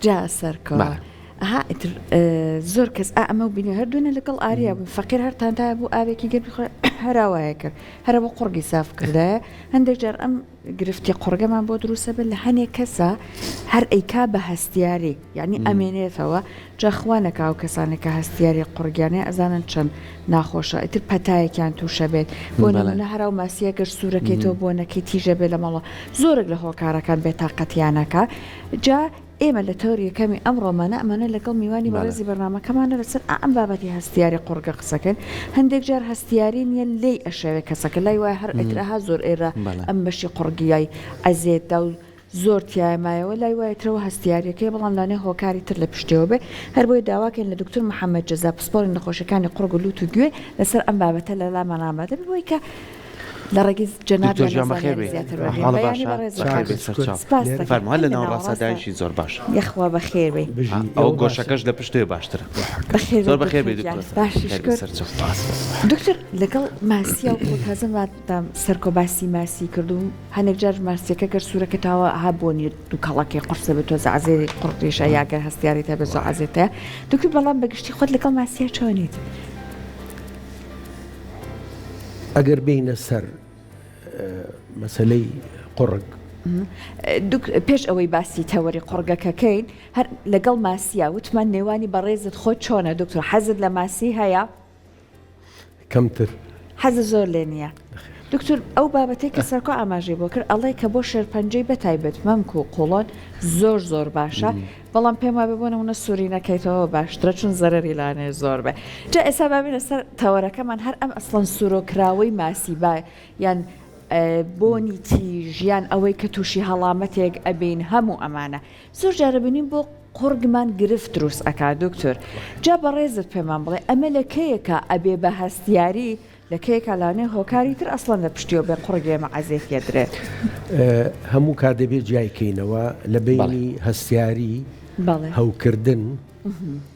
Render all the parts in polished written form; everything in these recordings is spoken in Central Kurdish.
جا سەرکەوە ئەها زۆر کەس ئەمە و بینی هەردوونە لەگەڵ ئاریا بوو فەقیر هەرتاندا بوو ئاوێکی گەر بخۆ هەراوایە کرد هەرە بۆ قوڕگی ساف کردایە هەندێک جار ئەم گرفتی قوڕگەمان بۆ دروستە بێت لە هەنێک کەسە هەر ئەیکا بە هەستیاری یعنی ئەمێنێتەوە جاخوانەکە و کەسانێکە هەستیاری قوڕگیانێ ئەزانن چەند ناخۆشە ئیتر پەتایەکیان تووشە بێت بۆ نمونە هەرا و ماسیە گەر سوورەکەیتەوە بۆ نەکەی تیژە بێت لە مەڵە زۆرێک لە هۆکارەکان بێتاقەتیانەکە جا ئێمە لە تەوری یەکەمی ئەمڕۆمانە ئەمانە لەگەڵ میوانی بەڕێزی بەرنامەکەمانە لەسەر ئەم بابەتی هەستیاری قوڕگە قسەکەن هەندێک جار هەستیاری نیە لێی ئەشەوێ کەسەکە لای وایە هەر ئەترەها زۆر ئێرە ئەم بەشی قوڕگیای ئەزێتدا و زۆر تایمایەوە لای وایەترەوە هەستیاریەکەی بەڵام لانێ هۆکاری تر لە پشتەوە بێ هەر بۆی داواکەین لە دکتۆر محەممەد جەزا پسپۆری نەخۆشەکانی قوڕگ و لوت و گوێ لەسەر ئەم بابەتە لە لامەنامەدە بۆی کە لە ڕێگەی جەناب فەرمووە لە ناو ڕاستەدایشی زۆر باش یەخوا بەخێر بێ ئەو گۆشەکەش لە پشتێ باشترە زۆر بەخێر بێ دکتۆر لەگەڵ ماسی و خۆتازم سەرکۆباسی ماسی کردوم هەنێک جار ماسیەکە گەر سوورەکەتەوە هابوونی دوو کاڵەکەی قورسە بێت تۆ زعزێری قوڕێشە یاگەر هەستیاری تا بە زۆ عزێتەیە دکتۆر بەڵام بەگشتی خۆت لەگەڵ ماسیە چۆنیت ئەگەر بینە سەر مەسەلەی قوڕگ پێش ئەوەی باسی تەوەری قوڕگەکەکەین هەر لەگەڵ ماسیە وتمان نێوانی بەڕێزت خۆت چۆنە دکتۆر حەزت لە ماسی هەیە کەمتر حەز زۆر لێ نییە دکتۆر ئەو بابەتەی کە سەرکۆ ئاماژەی بۆ کرد ئەڵێ کە بۆ شێرپەنجەی بەتایبەت مەمک و قوڵۆن زۆر باشە بەڵام پێم وابێ بۆ نمونە سووری نەکەیتەوە باشترە چون زەرەری لانێ زۆر بێ جا ئێستا بابینە سەر تەوەرەکەمان هەر ئەم ئەسڵەن سوورۆکراوەی ماسی با یان بۆنی تیژیان ئەوەی کە تووشی هەڵامەتێک ئەبین هەموو ئەمانە زۆر جارە بینیم بۆ قوڕگمان گرفت دروست ئەکا دکتۆر جا بەڕێزت پێمان بڵێ ئەمە لە کەیەکە ئەبێ بە هەستیاری لەکەیەکە لانێ هۆکاری تر ئەسڵەن لە پشتیەوە بێ قوڕگێمە عەزێتیە درێت هەموو کادەبێت جایکەینەوە لە بینی هەستیاری هەوکردن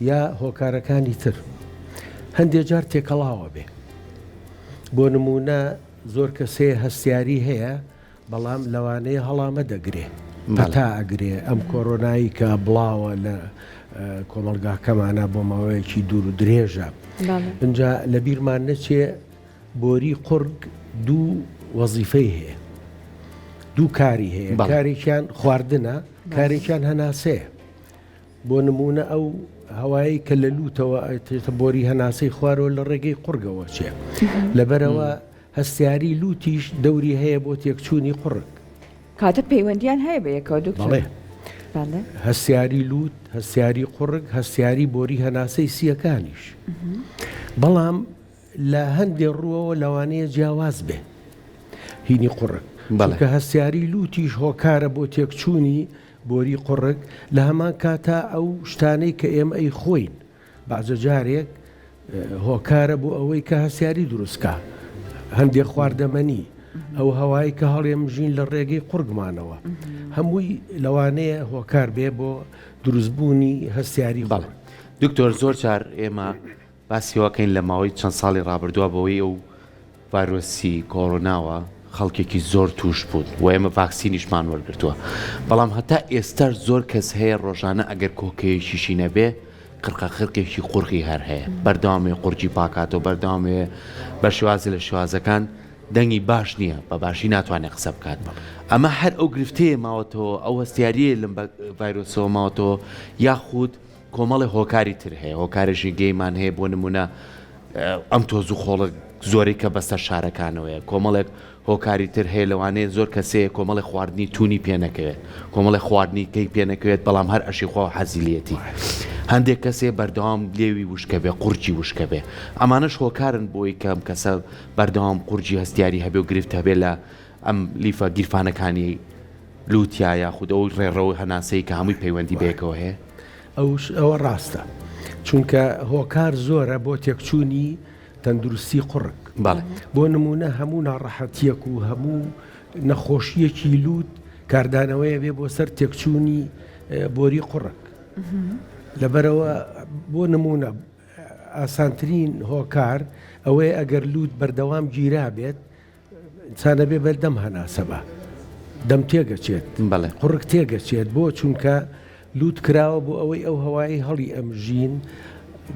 یا هۆکارەکانی تر هەندێک جار تێکەڵاوە بێ بۆ نمونە زۆر کەسێ هەستیاری هەیە بەڵام لەوانەیە هەڵامە دەگرێ پەتا ئەگرێ ئەم کۆرۆنایی کە بڵاوە لە کۆمەلگاکەمانە بۆ ماوەیەکی دوور و درێژە اینجا لە بیرمان نەچێ بۆری قوڕگ دوو وەزیفەی هەیە دوو کاری هەیە کارێکیان خواردنە کارێکیان هەناسەیە بۆ نمونە ئەو هەوایی کە لە لوتەوە ئەتێتە بۆری هەناسەی خوارەوە لە ڕێگەی قوڕگەوە چێ لەبەرەوە هەستیاری لوتیش دەوری هەیە بۆ تێکچوونی قوڕگ کاتە پەیوەندیان هەیە بە یەکەوە دکتۆر هەستیاری لوت هەستیاری قوڕگ هەستیاری بۆری هەناسەی سیەکانیش بەڵام لە هەندێک ڕووەوە لەوانەیە جیاواز بێ هینی قوڕگ کە هەستیاری لوتیش هۆکارە بۆ تێکچوونی بۆری قوڕگ لە هەمان کاتە ئەو شتانەی کە ئێمە ئەی خۆین بەعزە جارێک هۆکارە بۆ ئەوەی کە هەستیاری دروستکە هەندێک خواردەمەنی ئەو هەوایی کە هەڵێمژین لە ڕێگەی قوڕگمانەوە هەمووی لەوانەیە هۆکار بێ بۆ دروستبوونی هەستیاری بەڵ دکتۆر زۆر جار ئێمە باسیەوەکەین لە ماوەی چەند ساڵی ڕابردووە بەوەی ئەو ڤایرۆسی کۆڕۆناوە خەڵکێکی زۆر توش بوون و ئێمە ڤاکسینیشمان وەرگرتووە بەڵام هەتا ئێستاش زۆر کەس هەیە ڕۆژانە ئەگەر کۆکەیەکیشی نەبێ قرقەخرقێکی قوڕقی هەر هەیە بەردەوامێ قورجی پاکاتەوە بەردەوامێ بە شوازی لە شوازەکان دەنگی باش نییە بە باشی ناتوانێت قسە بکات ئەمە هەر ئەو گرفتەیە ماوەتەوە ئەو هەستیاریە لەم ڤایرۆسەوە ماوەتەوە یاخود کۆمەڵی هۆکاری تر هەیە هۆکارێکی گەیمان هەیە بۆ نمونە ئەم تۆز و خۆڵە زۆری کە بەستە شارەکانەوەیە کۆمەڵێک هۆکاری تر هەیە لەوانەیە زۆر کەسەیە کۆمەڵی خواردنی تونی پێنەکەوێت کۆمەڵی خواردنی کەی پێنەکەوێت بەڵام هەر ئەشی خۆ حەزیلەتی هەندێک کەسێ بەردەوام لێوی وشکەبێ قورجی وشکەبێ ئەمانەش هۆکارن بۆی کەم کەسە بەردەوام قورجی هەستیاری هەبێ و گرفت هەبێ لە ئەم لیفە گیرفانەکانی لوتیا یاخود ئەو ڕێڕەوە هەناسەی کە هەمووی پەیوەندی بێکەوە هەیە ئەوە ڕاستە چونکە هۆکار زۆرە بۆ تێکچوونی تەندروستی قوڕگ بۆ نمونە هەموو ناڕەحەتیەک و هەموو نەخۆشیەکی لوت کاردانەوەیە بێ بۆ سەر تێکچوونی بۆری قوڕگ لەبەرەوە بۆ نمونە ئاسانترین هۆکار ئەوەیە ئەگەر لوت بەردەوام گیرا بێت ئینسانە بێ بەردەم هەناسەبە دەم تێگەچێت قوڕگ تێگەچێت بۆ چونکە لوت کراوە بۆ ئەوەی ئەو هەوایی هەڵی ئەمژین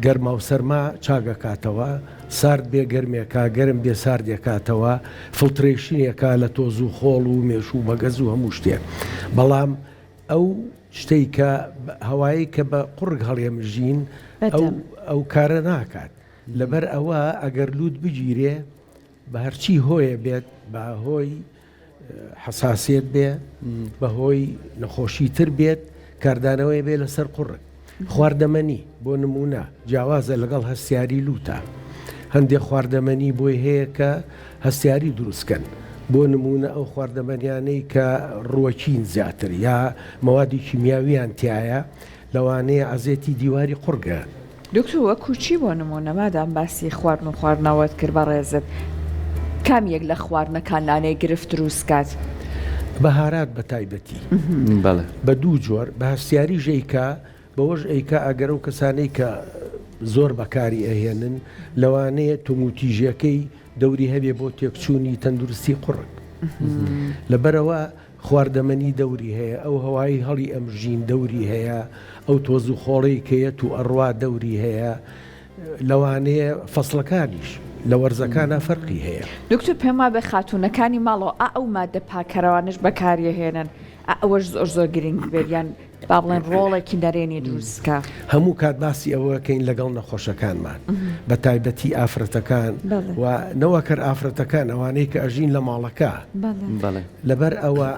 گەرما و سەرما چاگەکاتەوە سارد بێ گەرمێکا گەرم بێ ساردێکاتەوە فڵترێشنێکا لە تۆز و خۆڵ و مێش و مەگەز و هەموو شتێک بەڵام ئەو شتەی کە هەوایی کە بە قوڕگ هەڵێمژین ئەو کارە ناکات لەبەر ئەوە ئەگەر لوت بگیرێ بە هەرچی هۆیە بێت بە هۆی حساسێت بێ بەهۆی نەخۆشی تر بێت کاردانەوەی بێ لەسەر قوڕک خواردەمەنی بۆ نمونە جیاوازە لەگەڵ هەستیاری لوتە هەندێک خواردەمەنی بۆی هەیە کە هەستیاری دروستکەن بۆ نمونە ئەو خواردەمەنیانەی کە ڕووەکین زیاتر یا مەوادی کیمیاویان تایە لەوانەیە ئەزێتی دیواری قوڕگە. دکتۆر وەکو چی بۆ نمونە مادام باسی خواردن و خواردنەوەت کرد بەڕێزت کام یەک لە خواردنەکانانەی گرفت دروستکات؟ بەهارات بە تایبەتی بە دوو جۆر بە هەستیاری ژەیکا بەوەش ئەیکا ئەگەر و کەسانەی کە زۆر بەکاری ئەهێنن لەوانەیە توموتیژەکەی دەوری هەبێ بۆ تێکچوونی تەندروستی قوڕک لەبەرەوە خواردەمەنی دەوری هەیە ئەو هەوایی هەڵی ئەمژین دەوری هەیە ئەو تۆز و خۆڵەی کەیەت و ئەڕوا دەوری هەیە لەوانەیە فەسڵەکانیش لە وەرزەکانە فەرقی هەیە. دکتۆر پێما بە خاتوونەکانی ماڵەوە ئەو مادە پاکەرەوانش بەکاریهێنن ئەوەش زۆر گرنگ بێریان با بڵێن ڕۆڵێکی نەرێنی دروستکە هەموو کات باسی ئەوەکەین لەگەڵ نەخۆشەکانمان بە تایبەتی ئافرەتەکان و نەوەکەر ئافرەتەکان ئەوانەی کە ئەژین لە ماڵەکە لەبەر ئەوە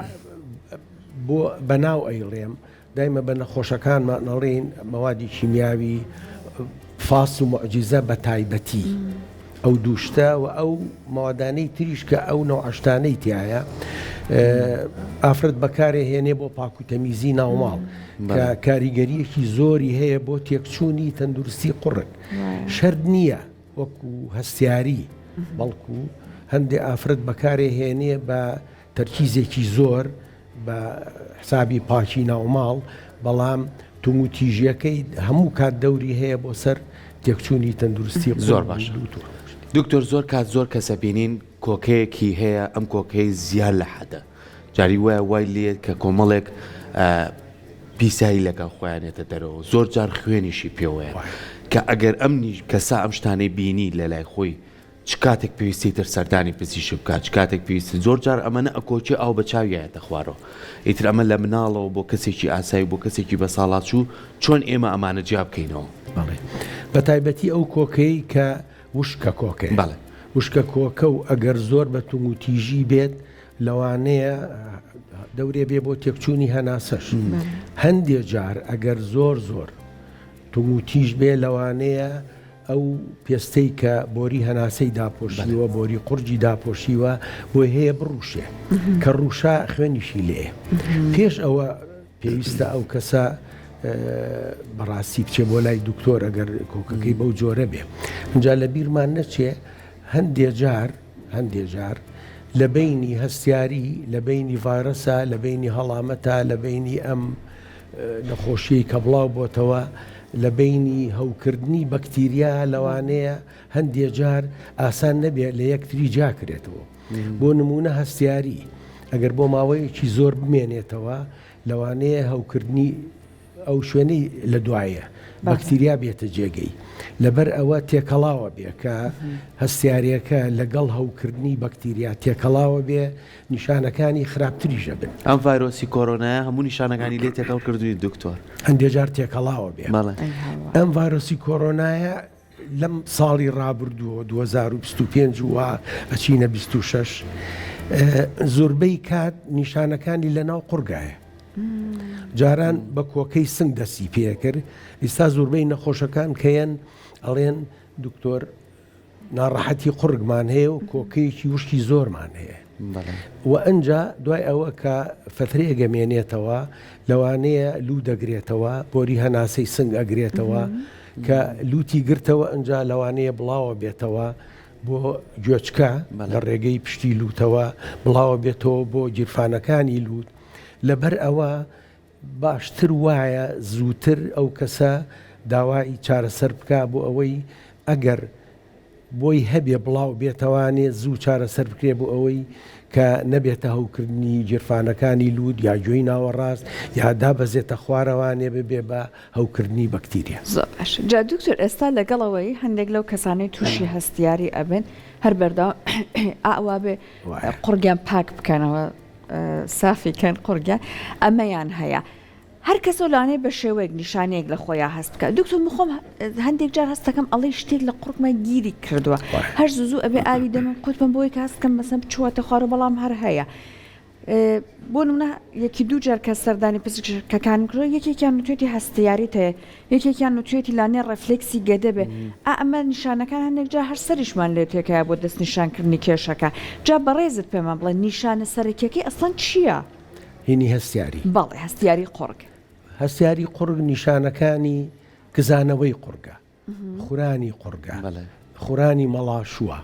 بۆ بەناو ئەیڵێم دایمە بە نەخۆشەکانمان نەڵێن مەوادی کیمیاوی فاس و معجزە بە تایبەتی ئەو دووشتە و ئەو ماوادانەی تریش کە ئەو نەوعشتانەی تایە ئافرەت بەکارێ هێنێ بۆ پاکوتەمیزی ناوماڵ کە کاریگەریەکی زۆری هەیە بۆ تێکچوونی تەندروستی قوڕک شەرد نییە وەکو هەستیاری بەڵکو هەندێک ئافرەت بەکارێ هێنێ بە تەرکیزێکی زۆر بە حسابی پاکی ناوماڵ بەڵام توموتیژیەکەی هەموو کات دەوری هەیە بۆ سەر تێکچوونی تەندروستی زۆر باش. دکتۆر زۆر کات زۆر کەسە بینین کۆکەیەکی هەیە ئەم کۆکەی زیاد لە حەدە جاری وایە وای لێت کە کۆمەڵێک پیسایی لەگەڵ خۆیانێتە دەرەوە زۆر جار خوێنیشی پێوەیە کە ئەگەر ئەمنی کەسا ئەم شتانەی بینی لە لای خۆی چ کاتێک پێویستی تر سەردانی پزیش بکات چ کاتێک پێویستی زۆر جار ئەمەنە ئەکۆچی ئاو بە چاویایەتە خوارەوە ئیتر ئەمە لە مناڵەوە بۆ کەسێکی ئاسایی بۆ کەسێکی بە ساڵات چوو چۆن ئێمە ئەمانە جیاب بکەینەوە بە تایبەتی ئەو کۆکەی کە وشکە کۆکە وشکە کۆکە و ئەگەر زۆر بە توموتیژی بێت لەوانەیە دەورێ بێ بۆ تێکچوونی هەناسەش هەندێک جار ئەگەر زۆر توموتیژ بێ لەوانەیە ئەو پێستەی کە بۆری هەناسەی داپۆشیوە بۆری قورجی داپۆشیوە بۆی هەیە بڕوشێ کە ڕوشا خوێنیشی لێ پێش ئەوە پێویستە ئەو کەسە بەڕاستی بچێ بۆ لای دکتۆر ئەگەر کۆکەکەی بەو جۆرە بێ اینجا لە بیرمان نەچێ هەندێک جار لە بینی هەستیاری لە بینی ڤایرەسە لە بینی هەڵامەتە لە بینی ئەم نەخۆشیی کە بڵاو بۆتەوە لە بینی هەوکردنی بەکتیریا لەوانەیە هەندێک جار ئاسان نەبێت لە یەکتری جاکرێتەوە بۆ نمونە هەستیاری ئەگەر بۆ ماوەیەکی زۆر بمێنێتەوە لەوانەیە هەوکردنی ئەو شوێنەی لە دوایە بەکتریا بێتە جێگەی لەبەر ئەوە تێکەڵاوە بێ کە هەستیاریەکە لەگەڵ هەوکردنی بەکتریا تێکەڵاوە بێ نیشانەکانی خراپتریژە بن ئەم ڤایرۆسی کۆرۆنایە هەموو نیشانەکانی لێ تێکەڵ کردووی دکتۆر هەندێک جار تێکەڵاوە بێ ئەم ڤایرۆسی کۆرۆنایە لەم ساڵی ڕابردووە 2025 وە ئەچینە 26 زۆربەی کات نیشانەکانی لەناو قورگایە جاران بە کۆکەی سنگ دەستی پێکرد ئێستا زۆربەی نەخۆشەکان کەیەن ئەڵێن دکتۆر ناڕەحەتی قورگمان هەیە و کۆکەیەکی وشکی زۆرمان هەیە و ئەنجا دوای ئەوە کە فترەیە گەمێنێتەوە لەوانەیە لوو دەگرێتەوە بۆری هەناسەی سنگ ئەگرێتەوە کە لوتی گرتەوە ئەنجا لەوانەیە بڵاوە بێتەوە بۆ گوێچکە لە ڕێگەی پشتی لوتەوە بڵاوە بێتەوە بۆ گیرفانەکانی لوت لەبەر ئەوە باشتر وایە زووتر ئەو کەسە داوای چارەسەر بکە بۆ ئەوەی ئەگەر بۆی هەبێ بڵاو بێتەوانێ زوو چارەسەر بکرێ بۆ ئەوەی کە نەبێتە هەوکردنی جرفانەکانی لود یا گوێی ناوەڕاست یا دابەزێتە خوارەوانێ ببێ بە هەوکردنی بەکتیریا. جا دکتۆر ئێستا لەگەڵەوەی هەندێک لەو کەسانەی تووشی هەستیاری ئەبن هەر بەردەوام ئاوا بێ قورگیان پاک بکەنەوە سافیکەن قورگیان ئەمەیان هەیە. هەر کەس لەوانەیە بە شێوەیەک نیشانەیەک لە خۆیان هەست بکە. دکتۆر مخۆم هەندێک جار هەستەکەم ئەڵێ شتێک لە قورقمە گیری کردووە هەر زوو ئەبێ ئاوی دەمن قوتمە بۆی کە هەستکەم مەسەم بچواتە خوارە بەڵام هەر هەیە. بۆ نمونە یەکی دوو جار کە سەردانی پزیشکەکان کردووە یەکێکیان نوتوێتی هەستیاریت هەیە یەکێکیان نوتوێتی لانێ ڕفلێکسی گەدە بێ ئەمە نیشانەکان هەندێک جا هەر سەریشمان لێ تێکایە بۆ دەست نیشانکردنی کێشەکە. جا بەڕێزت پێمان بڵێ نیشانە سەرەکیەکەی ئەسڵەن چییە؟ هینی هەستیاری. بەڵێ هەستیاری قورگ. هەستیاری قورگ نیشانەکانی گزانەوەی قورگە، خورانی قورگە، خورانی مەڵاشووە.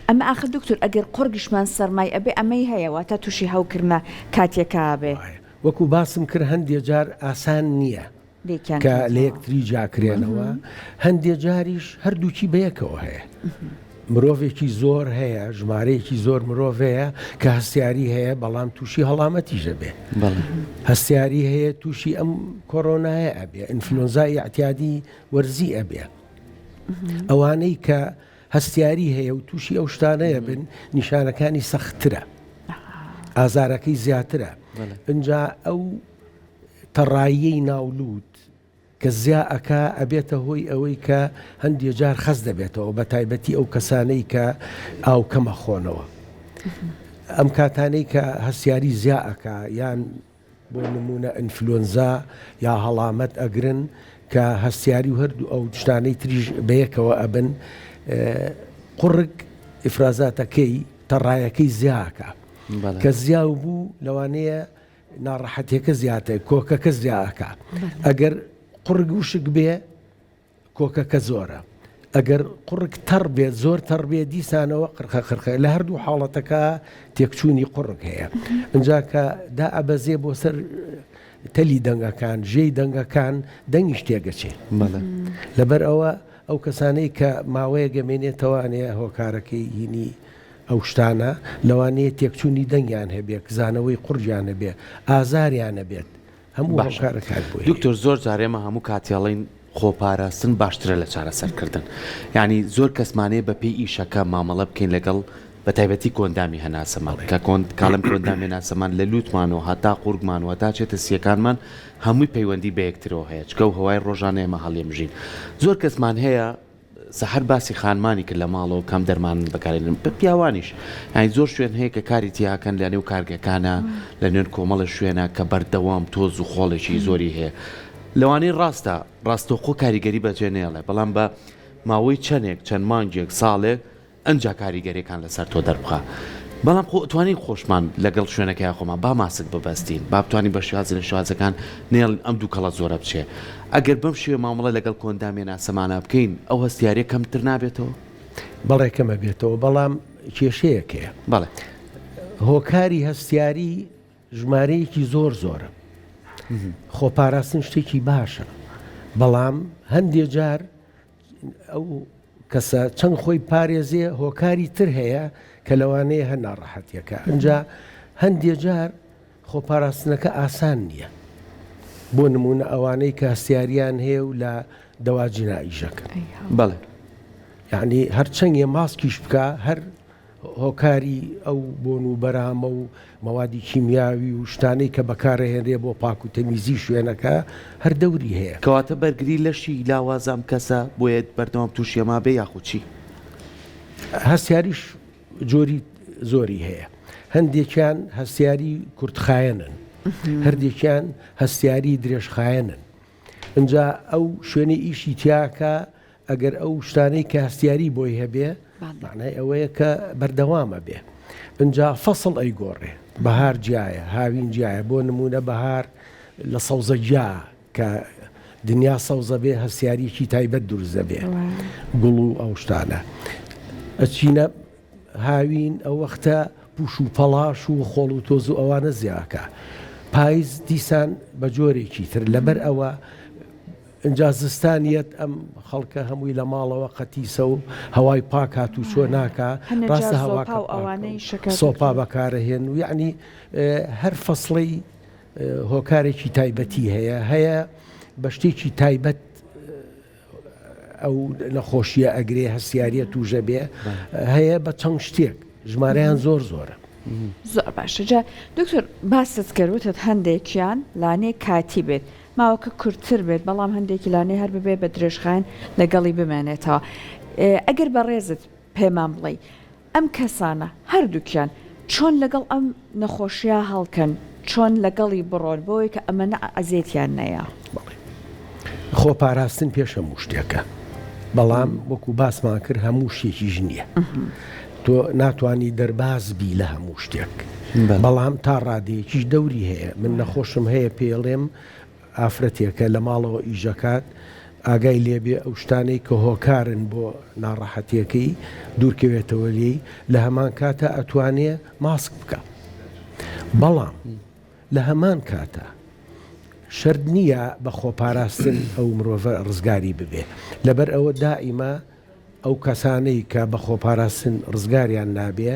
ئەمە ئاخر دکتۆر ئەگەر قورگیشمان سەرمای ئەبێ ئەمەی هەیەوە تا تووشی هەوکردنە کاتێکا بێ. وەکو باسم کرد هەندێک جار ئاسان نییە کە لە یەکتری جاکرێنەوە، هەندێک جاریش هەردووکی بەیەکەوە هەیە. مرۆڤێکی زۆر هەیە ژمارەیەکی زۆر مرۆڤ هەیە کە هەستیاری هەیە بەڵام تووشی هەڵامەتیژە بێ. هەستیاری هەیە تووشی ئەم کۆڕۆنایە ئەبێ ئینفلۆنزای ئەعتیادی وەرزی ئەبێ. ئەوانەی کە هەستیاری هەیە و تووشی ئەو شتانەیە بن نیشانەکانی سەختترە، ئازارەکەی زیاترە. ئەجا ئەو تەڕاییەی ناولود کە زیاکە ئەبێتە هۆی ئەوەی کە هەندێک جار خەز دەبێتەوە بە تایبەتی ئەو کەسانەی کە ئاو کەمە خۆنەوە. ئەم کاتانەی کە هەستیاری زیاکە یان بۆ نمونە ئینفلۆنزا یا هەڵامەت ئەگرن کە هەستیاری و هەردوو ئەو شتانەی تریژ بەیەکەوە ئەبن، قورگ ئیفرازاتەکەی تەڕایەکەی زیاکە کە زیاو بوو لەوانەیە ناڕەحەتیەکە زیاتر کۆکەکە زیاکە. ئەگەر قورگ وشک بێ کۆکەکە زۆرە، ئەگەر قورگ تەڕ بێت زۆر تەڕ بێ دیسانەوە قرخە لە هەردوو حاڵەتەکە تێکچوونی قورگ هەیە. ئەجا کە دا ئەبەزێ بۆ سەر تەلی دەنگەکان ژێی دەنگەکان دەنگیش تێگەچێ. لەبەر ئەوە ئەو کەسانەی کە ماوەیە گەمێنێتەوانەیە هۆکارەکەی هینی ئەو شتانە لەوانەیە تێکچوونی دەنگیان هەبێ زانەوەی قورجیان هەبێ ئازاریان هەبێت هەموو هۆکارەکان بووی. دکتۆر زۆر جارێمە هەموو کاتیاڵین خۆپاراستن باشترە لە چارەسەرکردن. یعنی زۆر کەسمانەیە بە پێی ئیشەکە مامەڵە بکەین لەگەڵ بە تایبەتی کۆندامی هەناسەمان کە کاڵم کۆندامی هەناسەمان لە لوتمانەوە هەتا قورگمانەوە تا چێتە سیەکانمان هەمووی پەیوەندی بە یەکترەوە هەیە چکە و هەوای ڕۆژانەیەمە هەڵێمژین. زۆر کەسمان هەیە سەحر باسی خانمانی کرد لە ماڵەوە کەم دەرمان بەکارێنن بە پیاوانیش یانی زۆر شوێن هەیە کە کاری تیاکەن لە نێو کارگەکانە لە نوێن کۆمەڵە شوێنە کە بەردەوام تۆز و خۆڵێکی زۆری هەیە. لەوانەی ڕاستەوخۆ کاریگەری بەجێنێڵێ بەڵام بە ماوەی چەند مانگێک ساڵێک ئەنج کاریگەریەکان لەسەر تۆ دەربخە. بەڵام توانین خۆشمان لەگەڵ شوێنەکەی خۆمان با ماسک ببەستین با بتوانین بە شوازە لە شوازەکان نێڵ ئەم دوو کەڵە زۆرە بچێ. ئەگەر بەم شوێ مامەڵە لەگەڵ کۆندامی ناسەمانە بکەین ئەو هەستیاریە کەمتر نابێتەوە؟ بەڵێ کەمە بێتەوە بەڵام کێشەیەکەیە. بەڵێ هۆکاری هەستیاری ژمارەیەکی زۆرە خۆپاراستن شتێکی باشە بەڵام هەندێک جار ئەو کەسە چەند خۆی پارێزێ هۆکاری تر هەیە کە لەوانەیە هەر ناڕەحەتیەکە. ئەجا هەندێک جار خۆپاراستنەکە ئاسان نییە بۆ نمونە ئەوانەی کە هەستیاریان هەیە و لە دەوا جیناییژەکە. بەڵێ یعنی هەرچەنگێ ماسکیش بکە هەر هۆکاری ئەو بۆن و بەرامە و مەوادی کیمیاوی و شتانەی کە بەکارهێنرێ بۆ پاک و تەمیزی شوێنەکە هەر دەوری هەیە. کەواتە بەرگری لەشی لاوازام کەسە بۆیە بەردەوام تووشیەما بێ یاخوچی هەستیاریش جۆری زۆری هەیە. هەندێکیان هەستیاری کورتخایەنن، هەردێکیان هەستیاری درێژخایەنن. ئەجا ئەو شوێنی ئیشی تیاکە ئەگەر ئەو شتانەی کە هەستیاری بۆی هەبێ معنای ئەوەیە کە بەردەوامە بێ. ئەجا فەسڵ ئەیگۆڕێ بەهار جیایە هاوین جیایە بۆ نمونە بەهار لە سەوزە جا کە دنیا سەوزە بێ هەستیاریکی تایبەت دروست دەبێ گوڵ و ئەو شتانە. ئەچینە هاوین ئەو وەختە پوش و پەڵاش و خۆڵ و تۆز و ئەوانە زیاکە. پاییز دیسان بە جۆرێکی تر لەبەر ئەوە ئەجا زستانیەت ئەم خەڵکە هەمووی لە ماڵەوە قەتیسە و هەوای پاک هات و چۆ ناکە ڕاستە هەواکە سۆپا بەکارەهێن و یعنی هەر فەسڵی هۆکارێکی تایبەتی هەیە بە شتێکی تایبەت ئەو نەخۆشیە ئەگرێ هەستیاریە توژە بێ هەیە بە چەند شتێک ژمارەیان زۆرە. زۆر باشە. جا دکتۆر باست کردوتت هەندێکیان لانەی کاتی بێت ماوەکە کورتتر بێت بەڵام هەندێکی لانەی هەر ببێ بە درێژخان لەگەڵی بمێنێتەوە. ئەگەر بە ڕێزت پێمان بڵێ ئەم کەسانە هەردووکیان چۆن لەگەڵ ئەم نەخۆشیە هەڵکەن چۆن لەگەڵی بڕۆن بۆی کە ئەمە ئەزیێتیان نەیە. خۆپاراستن پێش هەموو شتێکە بەڵام وەکو باسمان کرد هەموو شتێکیش نییە. تۆ ناتوانانی دەرباز بی لە هەموو شتێک بەڵام تا ڕادەیەکیش دەوری هەیە. من نەخۆشم هەیە پێڵێم ئافرەتێکە لە ماڵەوە ئیژەکات ئاگای لێبێ ئەو شتانەی کە هۆکارن بۆ ناڕەحەتیەکەی دوورکەوێتەوە لێی لە هەمان کاتە ئەتوانێ ماسک بکە. بەڵام لە هەمان کاتە شەرت نییە بە خۆپاراستن ئەو مرۆڤە ڕزگاری ببێ لەبەر ئەوە دائیمە ئەو کەسانەی کە بە خۆپاراستن ڕزگاریان نابێ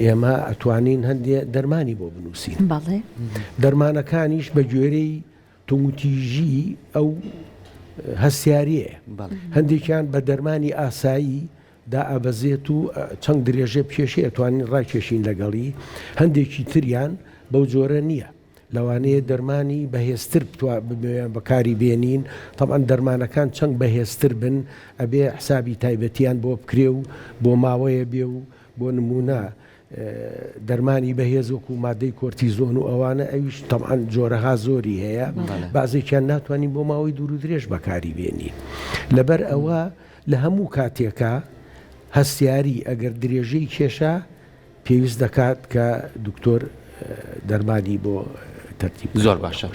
ئێمە ئەتوانین هەندێ دەرمانی بۆ بنووسین. دەرمانەکانیش بە گوێرەی تومتیژی ئەو هەستیاریە هەندێکیان بە دەرمانی ئاسایی دائەبەزێت و چەند درێژە پێشی ئەتوانین ڕاکێشین لەگەڵی هەندێکی تریان بەو جۆرە نییە لەوانەیە دەرمانی بەهێزتر بەکاری بێنین تەبعاً دەرمانەکان چەند بەهێزتر بن ئەبێ حسابی تایبەتیان بۆ بکرێ و بۆ ماوەیە بێ و بۆ نمونە دەرمانی بەهێز وەکو مادەی کۆرتیزۆن و ئەوانە ئەویش تەبعاً جۆرەها زۆری هەیە بەعزێکیان ناتوانین بۆ ماوەی دوور و درێژ بەکاری بێنین. لەبەر ئەوە لە هەموو کاتێکە هەستیاری ئەگەر درێژەی کێشە پێویست دەکات کە دکتۆر دەرمانی بۆ تەرتیب. زۆر باشە.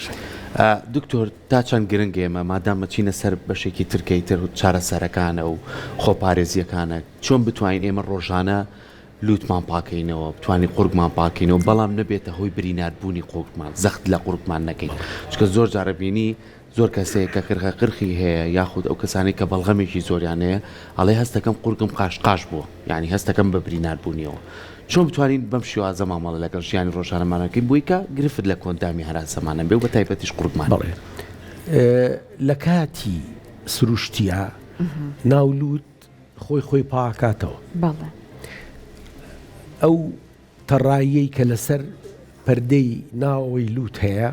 دکتۆر تا چەند گرنگ ئێمە مادام بچینە سەر بەشێکی ترکەی تر و چارەسەرەکانە و خۆپارێزیەکانە چۆن بتوانین ئێمە ڕۆژانە لوتمان پاکەینەوە بتوانین قورگمان پاکەینەوە بەڵام نەبێتە هۆی بریناربوونی قورگمان زەخت لە قورگمان نەکەین چکە زۆر جارە بینی زۆر کەسەیە کە قرخی هەیە یاخود ئەو کەسانی کە بەڵغەمێکی زۆریان هەیە ئەڵێ هەستەکەم قورگم قاشقاش بووە یعنی هەستەکەم بە بریناربوونیەوە. چۆن بتوانین بەم شێوازە مامەڵە لەگەڵ ژیانی ڕۆژانەمانەکەی بووی کە گرفت لە کۆندامی هەراسەمانە بێ و بە تایبەتیش قورگمان. لە کاتی سروشتیە ناولوت خۆی پاکاتەوە ئەو تەڕاییەی کە لەسەر پەردەی ناوەوەی لوت هەیە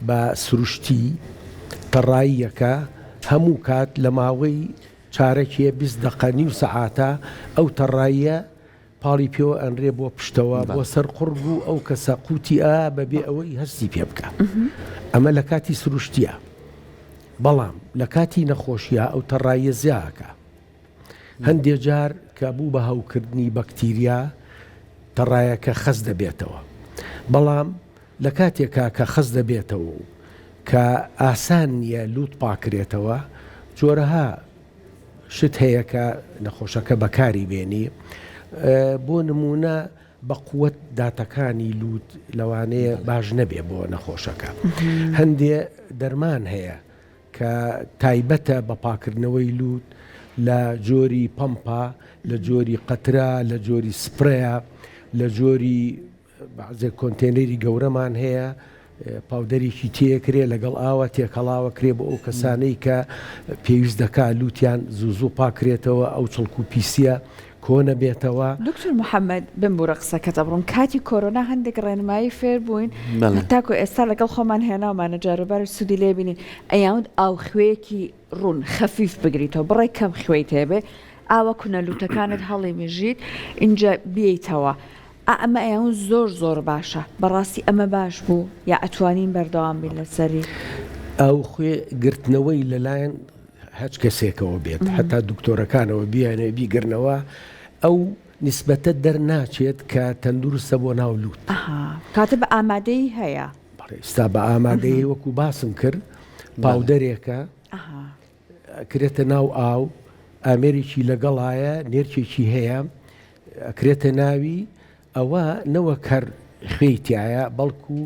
بە سروشتی تەڕاییەکە هەموو کات لە ماوەی چارەکیە 20 دقەنی و سەعاتە ئەو تەڕاییە پاڵی پێوە ئەنرێ بۆ پشتەوە بۆ سەر قورگ و ئەو کەسە قوتی بەبێ ئەوەی هەستی پێ بکە. ئەمە لە کاتی سروشتیە بەڵام لە کاتی نەخۆشیە ئەو تەڕاییە زیاکە هەندێک جار کە بوو بە هەوکردنی بەکتیریا تەڕایەکە خەز دەبێتەوە بەڵام لە کاتێکا کە خەز دەبێتەوە و کە ئاسان نییە لوت پاکرێتەوە جۆرەها شت هەیە کە نەخۆشەکە بەکاری بێنی بۆ نمونە بە قووەت داتەکانی لوت لەوانەیە باش نەبێ بۆ نەخۆشەکە. هەندێ دەرمان هەیە کە تایبەتە بە پاکردنەوەی لوت لە جۆری پەمپا لە جۆری قەترا لە جۆری سپرەیە لە جۆری بەعزێ کۆنتێنەری گەورەمان هەیە پاودەرێکی تێکرێ لەگەڵ ئاوە تێکەڵاوە کرێ بۆ ئەو کەسانەی کە پێویست دەکا لوتیان زوو پاکرێتەوە ئەو چڵک و پیسیە کۆنە بێتەوە. دکتۆر محەممەد بمبوورە قسەکەت ئەبڕۆن کاتی کۆرۆنا هەندێک ڕێنمایی فێر بووین تاکو ئێستا لەگەڵ خۆمان هێناومانە جاروبار سوودی لێبینین ئەیاوند ئاو خوێیەکی ڕوون خەفیف بگریتەوە بڕێ کەم خوێی تێبێ ئاوە کونەلووتەکانت هەڵی مژیت اینجا بیتەوە. ئەمە ئەیان زۆر باشە بەڕاستی ئەمە باش بوو یا ئەتوانین بەردەوام بین لەسەری ئەو خوێ گرتنەوەی لەلایەن هەچ کەسێکەوە بێت حتا دکتۆرەکانەوە بیانێ بیگرنەوە ئەو نسبەتە دەرناچێت کە تەندروستە بۆ ناولوت کاتە بە ئامادەی هەیە ئێستا بە ئامادەی وەکو باسم کرد پاودەرێکە کرێتە ناو ئاو ئامێرێکی لەگەڵایە نێرکێکی هەیە ئەکرێتە ناوی ئەوە نەوە کەر خوێیتیایە بەڵکو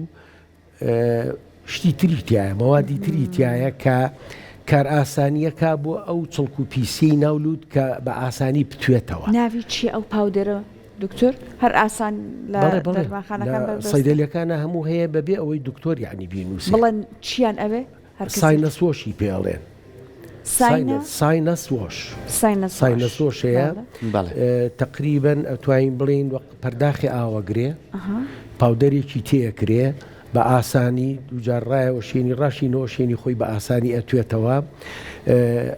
شتی تریتایە مەوادی تریتایە کە کار ئاسانیەکە بۆ ئەو چڵک و پیسی ناولود کە بە ئاسانی بتوێتەوە. ناوی چی ئەو پاودەرە دکتۆر هەر ئاسان لە دەرمانخانەکان سەیدەلیەکانە هەموو هەیە بەبێ ئەوەی دکتۆر یعنی بینووسی بڵێن چیان ئەوێ ساینەسۆشی پێڵێن ساینەسۆشەیە تقریبەن ئەتوانین بڵین پەرداخی ئاوەگرێ پاودەرێکی تێکرێ بە ئاسانی دوجار ڕایەوە شوێنی ڕاشی نەوەشێنی خۆی بە ئاسانی ئەتوێتەوە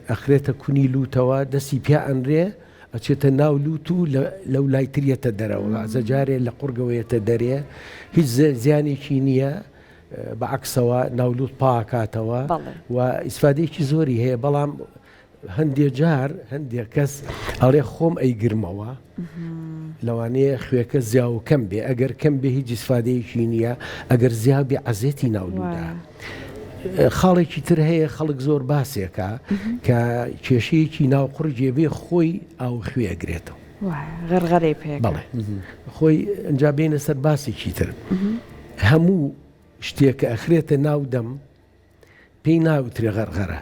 ئەخرێتە کونی لوتەوە دەستی پیا ئەنرێ ئەچێتە ناو لوت و لەو لایتریەتە دەرەوە زەجارێ لە قورگەوەیەتە دەرێ هیچ زیانێکی نییە بەعکسەوە ناولوت پاکاتەوە و ئیسفادەیەکی زۆری هەیە بەڵام هەندێک جار هەندێک کەس ئەڵێ خۆم ئەیگرمەوە لەوانەیە خوێکە زیاو کەم بێ ئەگەر کەم بێ هیچ ئیسفادەیەکی نییە ئەگەر زیاو بێ عەزێتی ناولودا. خاڵێکی تر هەیە خەڵک زۆر باسێکە کە کێشەیەکی ناو قورجێ بێ خۆی ئاو خوێگرێتەوە غەرغەرەی پێ بەڵێ خۆی ئەنجا بێنە سەر باسێکی تر هەموو شتێکە ئەخرێتە ناو دەم پێی ناوترێ غەرغەرە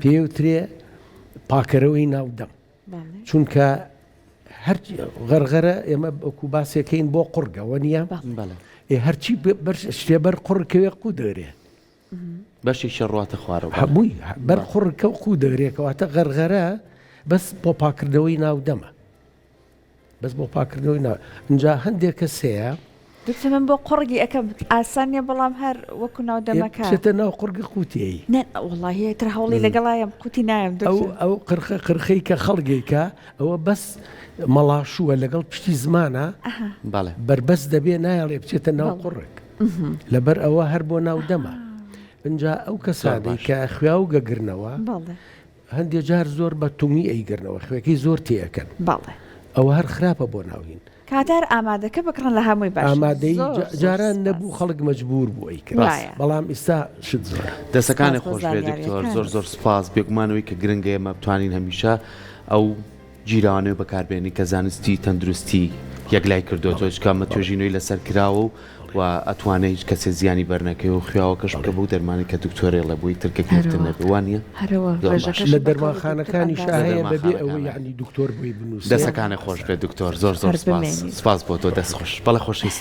پێوترێ پاکەرەوەی ناو دەم چونکە هەر غەرغەرە ئێمە وەکو باسێکەین بۆ قورگەوە نییە هەرچی شتێ بەر قوڕکەوێ قو دەرێ بەشێکی ڕاتە خوارەوە هەبووی بەر قوڕکە و قو دەگرێکەوەتە غەرغەرە بەس بۆ پاکردەوەی ناو دەمە بەس بۆ پاکردنەوەی ناو اینجا هەندێک کەس هەیە دکتۆر من بۆ قوڕگی ئەەکەم ئاسانیە بەڵام هەر وەکو ناو دەمەکە چێتە ناو قورگە قوتایی وڵی تر هەوڵی لەگەڵایم قوتی نایم ئەو قرخەی کە خەڵگێکە ئەوە بەس مەڵاشووە لەگەڵ پشتی زمانە بربەست دەبێ نایڵێ بچێتە ناو قوڕێک لەبەر ئەوە هەر بۆ ناو دەمە اینجا ئەو کەسادەی کە خوێ و گەگرنەوە هەندێک جار زۆر بە تومی ئەیگرنەوە خوێەکەی زۆر تێەکەن ئەوە هەر خراپە بۆ ناوین کاتار ئامادەکە بکڕن لە هەمووی باش ئامادەی جاران نەبوو خەڵک مەجبور بوو ئەیکرد بەڵام ئێستا شت زۆر دەسەکانی خۆش بێ دکتۆر زۆر زۆر سپاس بێگومانەوەی کە گرنگە ئێمە بتوانین هەمیشە ئەو جیرانەوە بەکاربێنی کە زانستی تەندروستی یەکلای کردو تۆچکامە توێژینەوەی لەسەر کراوە و ئەتوانێت هیچ کەسێ زیانی بەرنەکەی و خوێاوەکەش بکە بۆ دەرمانی کە دکتۆرێ لە بووی ترکەکەتر نەبوانە لە دەرمانخانەکانی شایەیە بەبێ ئەوەی یعنی دکتۆر بووی بنووس دەسەکانی خۆش بێ دکتۆر زۆر زۆر سپاس بۆ تۆ دەست خۆش بەڵێ خۆشی